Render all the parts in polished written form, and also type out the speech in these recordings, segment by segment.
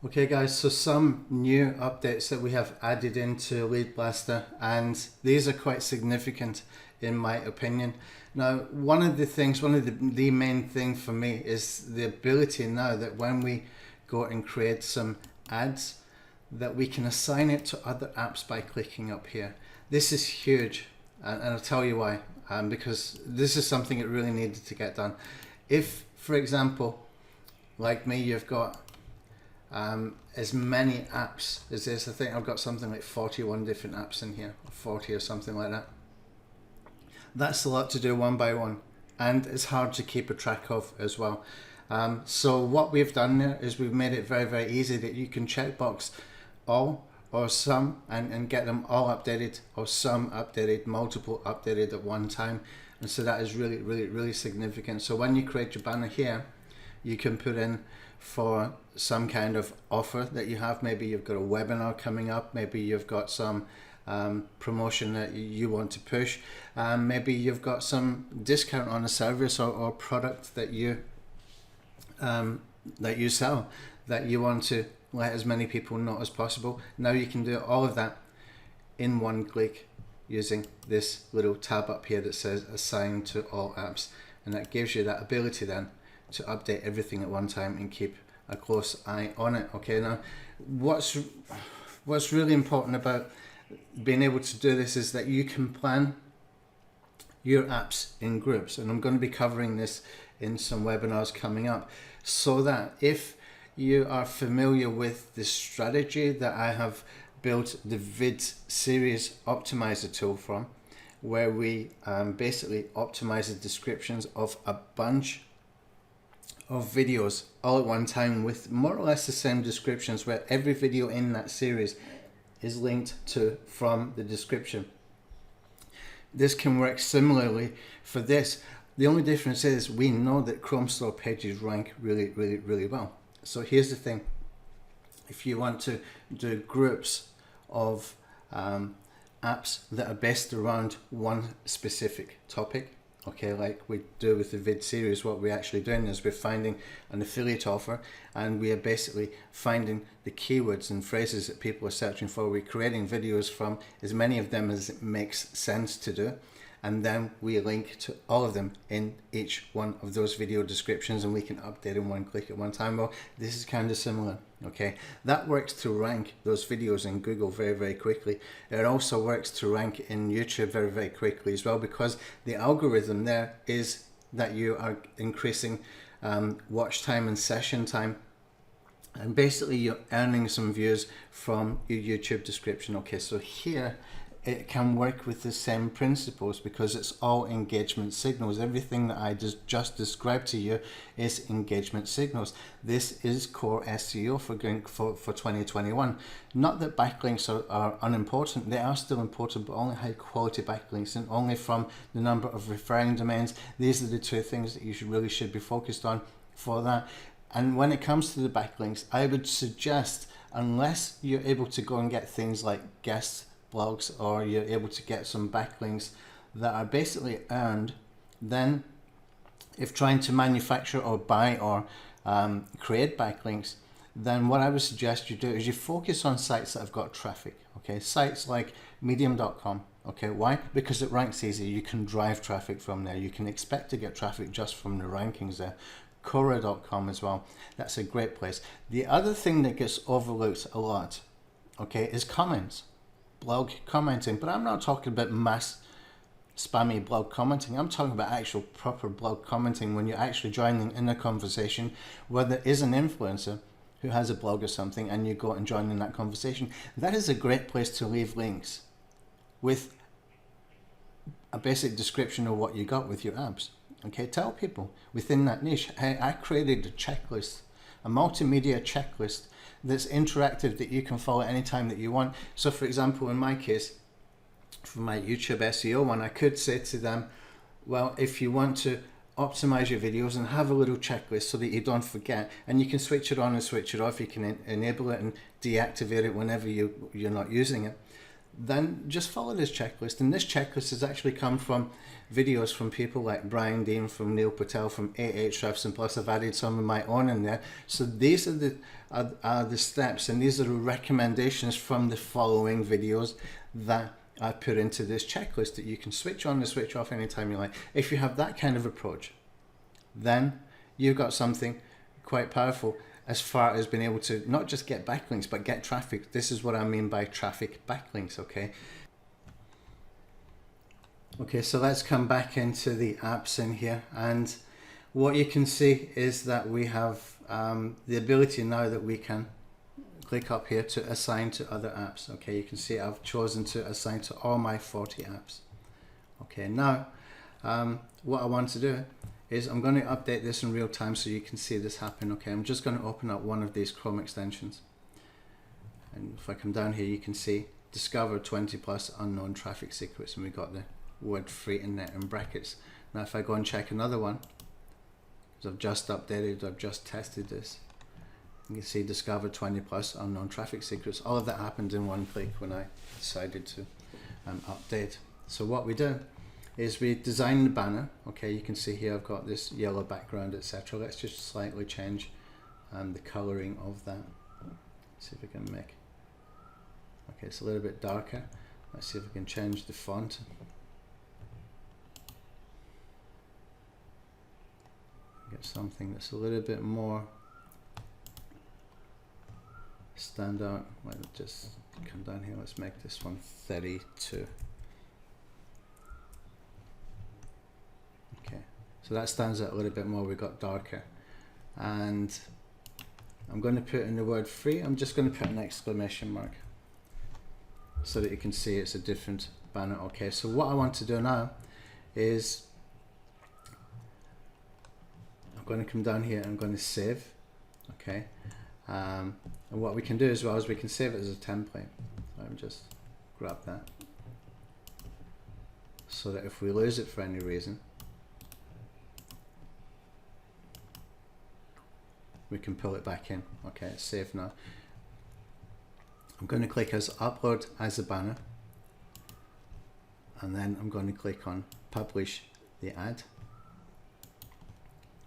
Okay guys, so some new updates that we have added into LeadBlasta, and these are quite significant in my opinion. Now, one of the main thing for me is the ability now that when we go and create some ads, that we can assign it to other apps by clicking up here. This is huge, and I'll tell you why, because this is something that really needed to get done. If, for example, like me, you've got as many apps as this. I think I've got something like 41 different apps in here, 40 or something like that. That's a lot to do one by one, and it's hard to keep a track of as well. So what we've done there is we've made it very, very easy that you can checkbox all or some and get them all updated, or some updated, multiple updated at one time. And so that is really, really, really significant. So when you create your banner here, you can put in for some kind of offer that you have. Maybe you've got a webinar coming up, maybe you've got some promotion that you want to push, maybe you've got some discount on a service or product that you sell, that you want to let as many people know as possible. Now you can do all of that in one click using this little tab up here that says assign to all apps, and that gives you that ability then to update everything at one time and keep a close eye on it. Okay, now what's really important about being able to do this is that you can plan your apps in groups, and I'm going to be covering this in some webinars coming up, so that if you are familiar with the strategy that I have built the vid series optimizer tool from, where we basically optimize the descriptions of a bunch of videos all at one time with more or less the same descriptions, where every video in that series is linked to from the description. This can work similarly for this. The only difference is we know that Chrome store pages rank really, really, really well. So here's the thing: if you want to do groups of apps that are based around one specific topic, okay, like we do with the vid series, what we're actually doing is we're finding an affiliate offer, and we are basically finding the keywords and phrases that people are searching for. We're creating videos from as many of them as it makes sense to do, and then we link to all of them in each one of those video descriptions, and we can update in one click at one time. Well, this is kind of similar. Okay, that works to rank those videos in Google very, very quickly. It also works to rank in YouTube very, very quickly as well, because the algorithm there is that you are increasing watch time and session time, and basically you're earning some views from your YouTube description. Okay, so here it can work with the same principles, because it's all engagement signals. Everything that I just described to you is engagement signals. This is core SEO for 2021. Not that backlinks are unimportant. They are still important, but only high quality backlinks, and only from the number of referring domains. These are the two things that you really should be focused on for that. And when it comes to the backlinks, I would suggest, unless you're able to go and get things like guest blogs, or you're able to get some backlinks that are basically earned, then if trying to manufacture or buy or create backlinks, then what I would suggest you do is you focus on sites that have got traffic. Okay, sites like medium.com. Okay, why? Because it ranks easy. You can drive traffic from there. You can expect to get traffic just from the rankings there. Quora.com as well. That's a great place. The other thing that gets overlooked a lot, okay, is comments. Blog commenting. But I'm not talking about mass spammy blog commenting. I'm talking about actual proper blog commenting, when you're actually joining in a conversation where there is an influencer who has a blog or something, and you go and join in that conversation. That is a great place to leave links with a basic description of what you got with your apps. Okay, tell people within that niche, hey, I created a checklist, a multimedia checklist that's interactive, that you can follow anytime that you want. So for example, in my case, for my YouTube SEO one, I could say to them, well, if you want to optimize your videos and have a little checklist so that you don't forget, and you can switch it on and switch it off, you can enable it and deactivate it whenever you're not using it, then just follow this checklist. And this checklist has actually come from videos from people like Brian Dean, from Neil Patel, from Ahrefs, and plus I've added some of my own in there. So these are the steps, and these are the recommendations from the following videos that I put into this checklist that you can switch on and switch off anytime you like. If you have that kind of approach, then you've got something quite powerful as far as being able to not just get backlinks, but get traffic. This is what I mean by traffic backlinks, okay? Okay, so let's come back into the apps in here, and what you can see is that we have the ability now that we can click up here to assign to other apps. Okay, you can see I've chosen to assign to all my 40 apps. Okay, now what I want to do is I'm going to update this in real time so you can see this happen. Okay, I'm just going to open up one of these Chrome extensions, and if I come down here you can see discover 20 plus unknown traffic secrets, and we got the word free in there in brackets. Now if I go and check another one, because I've just updated, I've just tested this, you can see discover 20 plus unknown traffic secrets. All of that happened in one click when I decided to update. So what we do is we design the banner. Okay, you can see here I've got this yellow background, etc. Let's just slightly change the coloring of that. Let's see if we can make, okay, it's a little bit darker. Let's see if we can change the font. Get something that's a little bit more standout. Let's just come down here, let's make this one 32. Okay, so that stands out a little bit more, we got darker. And I'm going to put in the word free, I'm just going to put an exclamation mark so that you can see it's a different banner. Okay, so what I want to do now is I'm going to come down here and I'm going to save. Okay, and what we can do as well is we can save it as a template. Let me just grab that so that if we lose it for any reason, we can pull it back in. Okay, it's saved now. I'm going to click as upload as a banner, and then I'm going to click on publish the ad.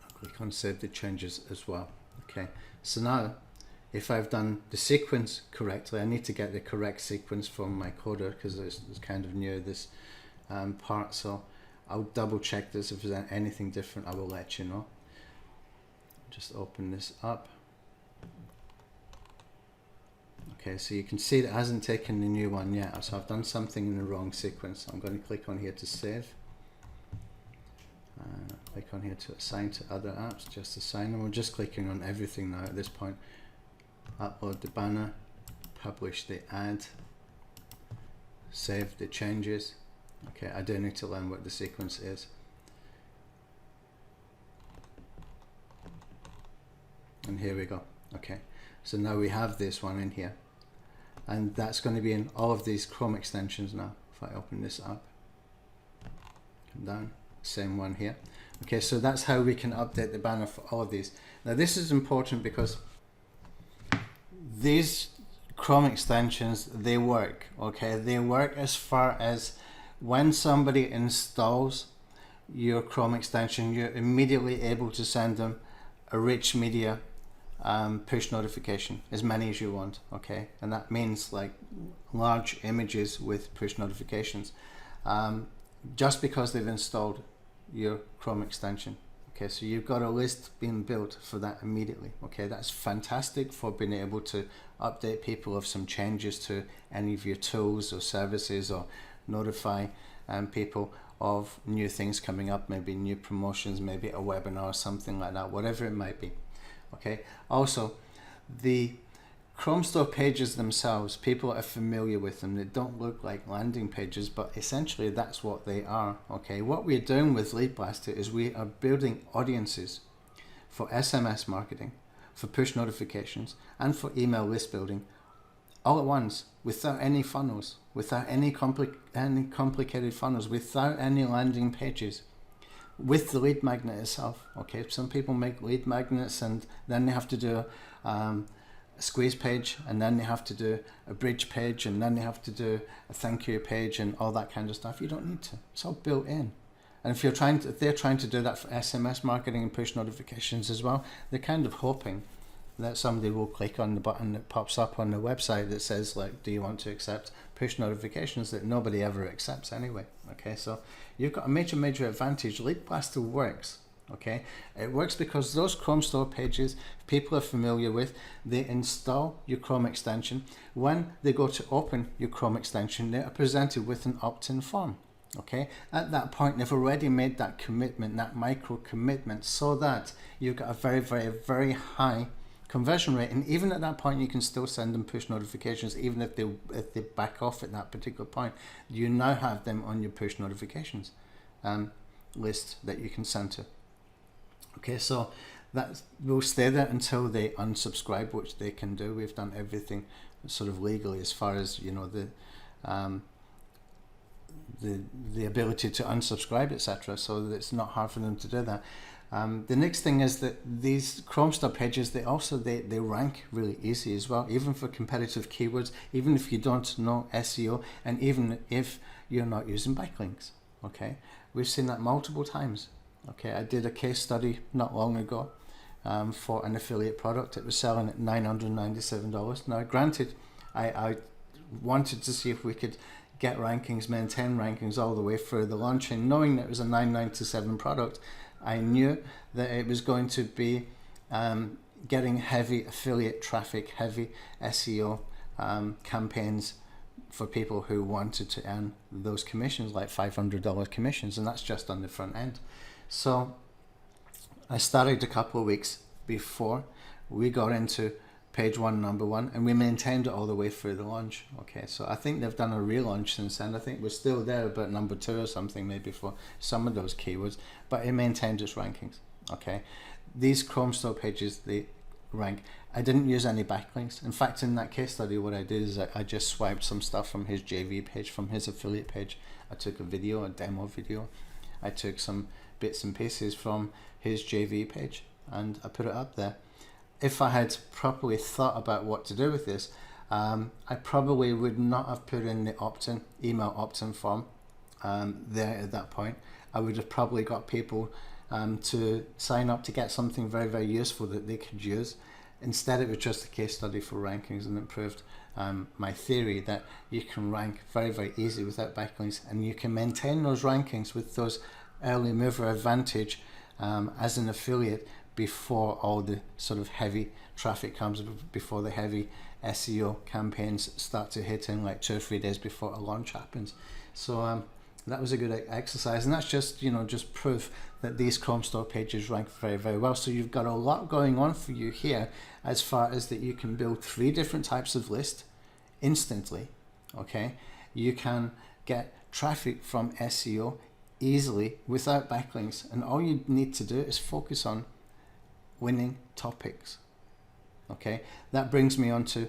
I'll click on save the changes as well. Okay, so now if I've done the sequence correctly, I need to get the correct sequence from my coder because it's kind of new, this part, so I'll double check this. If there's anything different I will let you know. Just open this up. Okay, so you can see that it hasn't taken the new one yet, so I've done something in the wrong sequence. I'm going to click on here to save. Click on here to assign to other apps, just assign them. We're just clicking on everything now at this point. Upload the banner, publish the ad, save the changes. Okay, I do need to learn what the sequence is. And here we go. Okay, so now we have this one in here, and that's going to be in all of these Chrome extensions now. If I open this up, come down, same one here. Okay, so that's how we can update the banner for all of these. Now this is important because these Chrome extensions, they work. Okay, they work as far as when somebody installs your Chrome extension, you're immediately able to send them a rich media push notification, as many as you want. Okay, and that means like large images with push notifications, just because they've installed your Chrome extension. Okay, so you've got a list being built for that immediately. Okay, that's fantastic for being able to update people of some changes to any of your tools or services, or notify people of new things coming up, maybe new promotions, maybe a webinar or something like that, whatever it might be. Okay, also the Chrome Store pages themselves, people are familiar with them. They don't look like landing pages, but essentially that's what they are. Okay, what we're doing with LeadBlasta is we are building audiences for SMS marketing, for push notifications, and for email list building all at once, without any funnels, without any complicated funnels, without any landing pages, with the lead magnet itself. Okay, some people make lead magnets and then they have to do a squeeze page, and then they have to do a bridge page, and then they have to do a thank you page and all that kind of stuff. You don't need to. It's all built in. And if they're trying to do that for SMS marketing and push notifications as well, they're kind of hoping that somebody will click on the button that pops up on the website that says, like, do you want to accept push notifications, that nobody ever accepts anyway. Okay, so you've got a major advantage. LeadBlasta works. Okay, it works because those Chrome store pages people are familiar with. They install your Chrome extension. When they go to open your Chrome extension, they are presented with an opt-in form. Okay, at that point they've already made that commitment, that micro commitment, so that you've got a very high conversion rate. And even at that point, you can still send them push notifications. Even if they back off at that particular point, you now have them on your push notifications list that you can send to. Okay, so that will stay there until they unsubscribe, which they can do. We've done everything sort of legally as far as, you know, the ability to unsubscribe, etc. So that it's not hard for them to do that. The next thing is that these Chrome store pages, they rank really easy as well, even for competitive keywords, even if you don't know SEO, and even if you're not using backlinks. Okay, we've seen that multiple times. Okay, I did a case study not long ago for an affiliate product. It was selling at $997. Now, granted, I wanted to see if we could get rankings, maintain rankings all the way through the launch, and knowing that it was a $997 product, I knew that it was going to be getting heavy affiliate traffic, heavy SEO campaigns for people who wanted to earn those commissions, like $500 commissions, and that's just on the front end. So I started a couple of weeks before we got into page one, number one, and we maintained it all the way through the launch. Okay, so I think they've done a relaunch since then. I think we're still there about number two or something, maybe for some of those keywords, but it maintained its rankings. Okay, these Chrome store pages, they rank. I didn't use any backlinks. In fact, in that case study, what I did is I just swiped some stuff from his JV page, from his affiliate page. I took a video, a demo video. I took some bits and pieces from his JV page and I put it up there. If I had properly thought about what to do with this, I probably would not have put in the opt-in, email opt-in form there at that point. I would have probably got people to sign up to get something very useful that they could use. Instead, it was just a case study for rankings, and it proved my theory that you can rank very easy without backlinks, and you can maintain those rankings with those early mover advantage as an affiliate before all the sort of heavy traffic comes, before the heavy SEO campaigns start to hit in, like 2 or 3 days before a launch happens. So that was a good exercise, and that's just, you know, just proof that these Chrome store pages rank very well. So you've got a lot going on for you here, as far as that you can build 3 different types of list instantly. Okay, you can get traffic from SEO easily without backlinks, and all you need to do is focus on winning topics. Okay, that brings me on to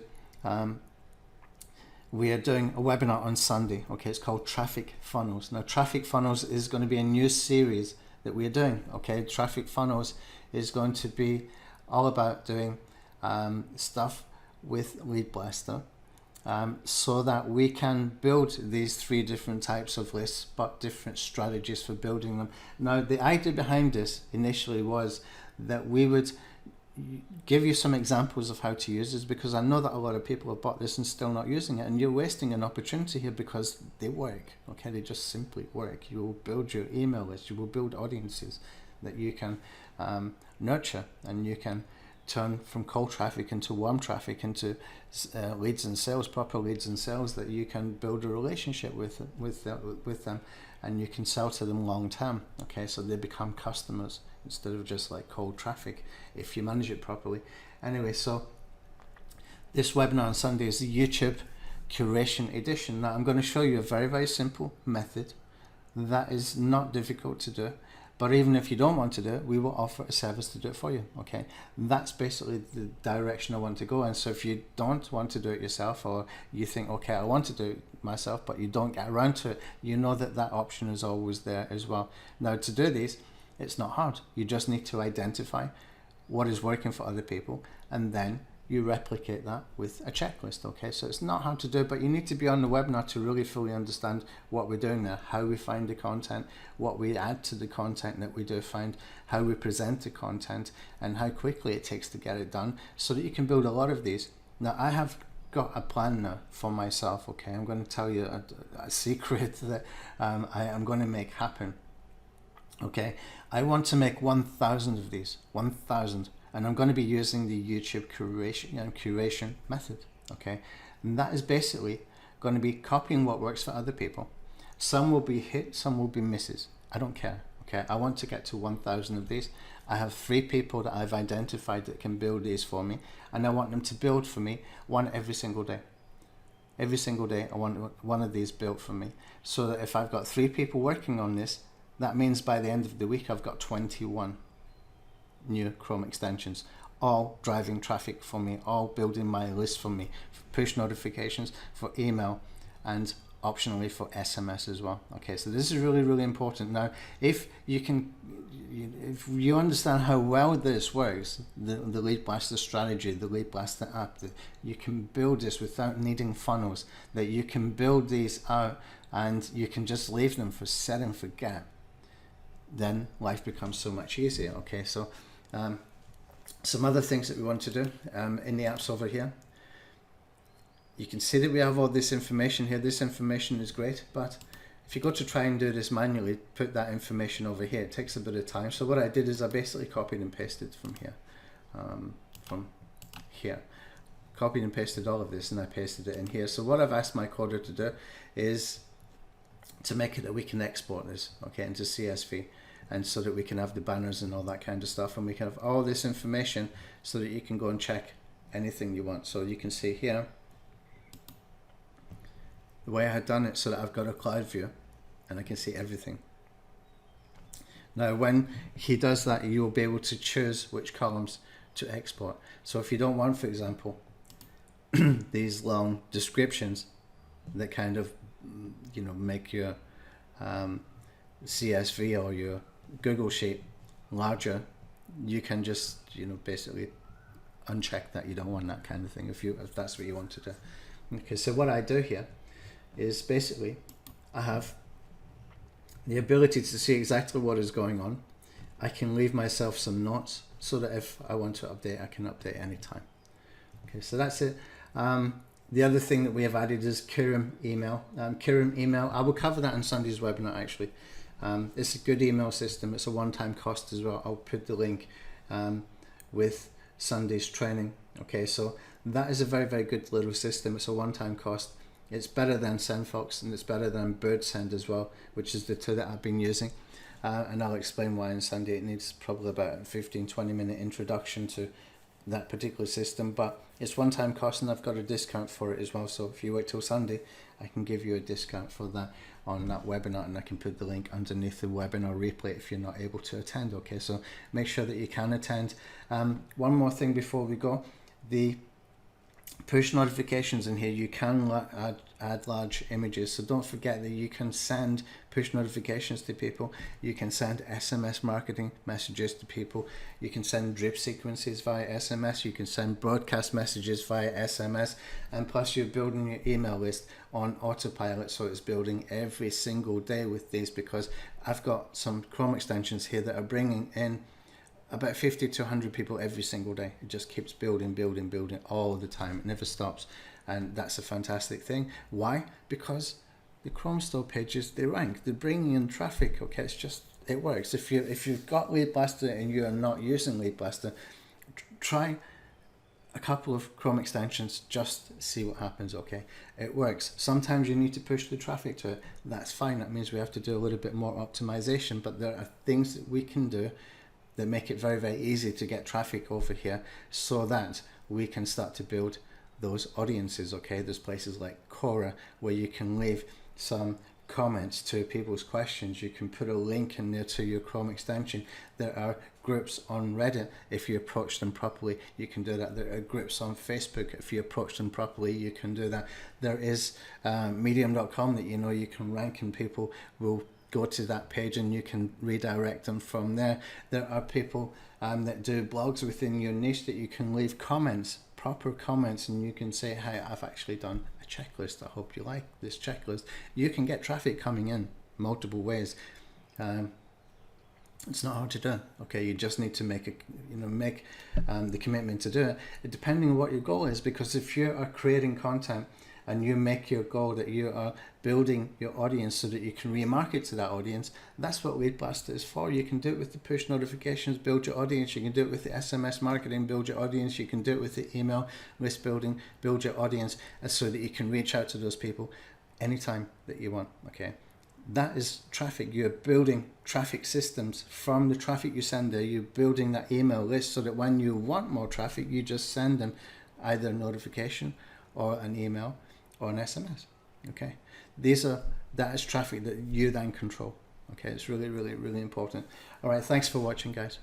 we are doing a webinar on Sunday. Okay, it's called Traffic Funnels. Now, Traffic Funnels is going to be a new series that we are doing. Okay, Traffic Funnels is going to be all about doing stuff with LeadBlasta, so that we can build these 3 different types of lists, but different strategies for building them. Now, the idea behind this initially was that we would give you some examples of how to use this, because I know that a lot of people have bought this and still not using it, and you're wasting an opportunity here because they work. Okay, they just simply work. You will build your email list, you will build audiences that you can nurture, and you can turn from cold traffic into warm traffic, into leads and sales, proper leads and sales, that you can build a relationship with them, and you can sell to them long term. Okay, so they become customers instead of just like cold traffic, if you manage it properly. Anyway, so this webinar on Sunday is the YouTube curation edition. Now, I'm going to show you a very simple method that is not difficult to do. But even if you don't want to do it, we will offer a service to do it for you. Okay, that's basically the direction I want to go. And so if you don't want to do it yourself, or you think, okay, I want to do it myself, but you don't get around to it, you know that that option is always there as well. Now, to do these, it's not hard. You just need to identify what is working for other people, and then you replicate that with a checklist. Okay, so it's not hard to do, but you need to be on the webinar to really fully understand what we're doing there, how we find the content, what we add to the content that we do find, how we present the content, and how quickly it takes to get it done, so that you can build a lot of these. Now, I have got a plan now for myself. Okay, I'm going to tell you a secret that I am going to make happen. Okay, I want to make 1,000 of these, 1,000. And I'm going to be using the YouTube curation method, okay? And that is basically going to be copying what works for other people. Some will be hits, some will be misses. I don't care, okay? I want to get to 1,000 of these. I have 3 people that I've identified that can build these for me, and I want them to build for me one every single day. Every single day, I want one of these built for me, so that if I've got 3 people working on this, that means by the end of the week, I've got 21 new Chrome extensions, all driving traffic for me, all building my list for me, for push notifications, for email, and optionally for SMS as well. Okay, so this is really, really important. Now, if you understand how well this works, the LeadBlasta strategy, the LeadBlasta app, that you can build this without needing funnels, that you can build these out and you can just leave them for set and forget, then life becomes so much easier. Okay, so some other things that we want to do in the apps over here. You can see that we have all this information here. This information is great, but if you go to try and do this manually, put that information over here, it takes a bit of time. So what I did is I basically copied and pasted from here, copied and pasted all of this, and I pasted it in here. So what I've asked my coder to do is to make it that we can export this, okay, into CSV, and so that we can have the banners and all that kind of stuff, and we can have all this information so that you can go and check anything you want. So you can see here the way I had done it, so that I've got a cloud view and I can see everything. Now when he does that, you'll be able to choose which columns to export. So if you don't want, for example, these long descriptions that kind of, you know, make your CSV or your Google Sheet larger, you can just, you know, basically uncheck that. You don't want that kind of thing if that's what you want to do. Okay, so what I do here is basically I have the ability to see exactly what is going on. I can leave myself some notes so that if I want to update, I can update anytime. Okay, so that's it. The other thing that we have added is Kirim email. Kirim email, I will cover that in Sunday's webinar actually. It's a good email system. It's a one-time cost as well. I'll put the link with Sunday's training. Okay, so that is a very, very good little system. It's a one-time cost. It's better than SendFox, and it's better than BirdSend as well, which is the two that I've been using. And I'll explain why on Sunday. It needs probably about a 15-20 minute introduction to that particular system, but it's one-time cost, and I've got a discount for it as well. So if you wait till Sunday, I can give you a discount for that on that webinar, and I can put the link underneath the webinar replay if you're not able to attend. Okay, so make sure that you can attend. One more thing before we go, the push notifications in here, you can add large images, so don't forget that you can send push notifications to people, you can send SMS marketing messages to people, you can send drip sequences via SMS, you can send broadcast messages via SMS, and plus you're building your email list on autopilot, so it's building every single day with these, because I've got some Chrome extensions here that are bringing in about 50 to 100 people every single day. It just keeps building all the time. It never stops, and that's a fantastic thing. Why? Because the Chrome store pages, they rank, they're bringing in traffic. Okay, it's just, it works. If you've got LeadBlasta and you are not using LeadBlasta, try a couple of Chrome extensions, just see what happens. Okay, it works. Sometimes you need to push the traffic to it. That's fine. That means we have to do a little bit more optimization, but there are things that we can do that make it very, very easy to get traffic over here, so that we can start to build those audiences. Okay, there's places like Quora where you can leave some comments to people's questions. You can put a link in there to your Chrome extension. There are groups on Reddit. If you approach them properly, you can do that. There are groups on Facebook. If you approach them properly, you can do that. There is medium.com that you can rank, and people will go to that page and you can redirect them from there. There are people that do blogs within your niche that you can leave comments proper comments, and you can say, hey, I've actually done a checklist. I hope you like this checklist. You can get traffic coming in multiple ways. It's not hard to do. Okay, you just need to make the commitment to do it, depending on what your goal is. Because if you are creating content and you make your goal that you are building your audience so that you can remarket to that audience, that's what LeadBlasta is for. You can do it with the push notifications, build your audience. You can do it with the SMS marketing, build your audience. You can do it with the email list building, build your audience, so that you can reach out to those people anytime that you want. Okay, that is traffic. You're building traffic systems from the traffic you send there. You're building that email list so that when you want more traffic, you just send them either a notification or an email or an SMS. Okay, that is traffic that you then control. Okay, it's really, really, really important. All right, thanks for watching, guys.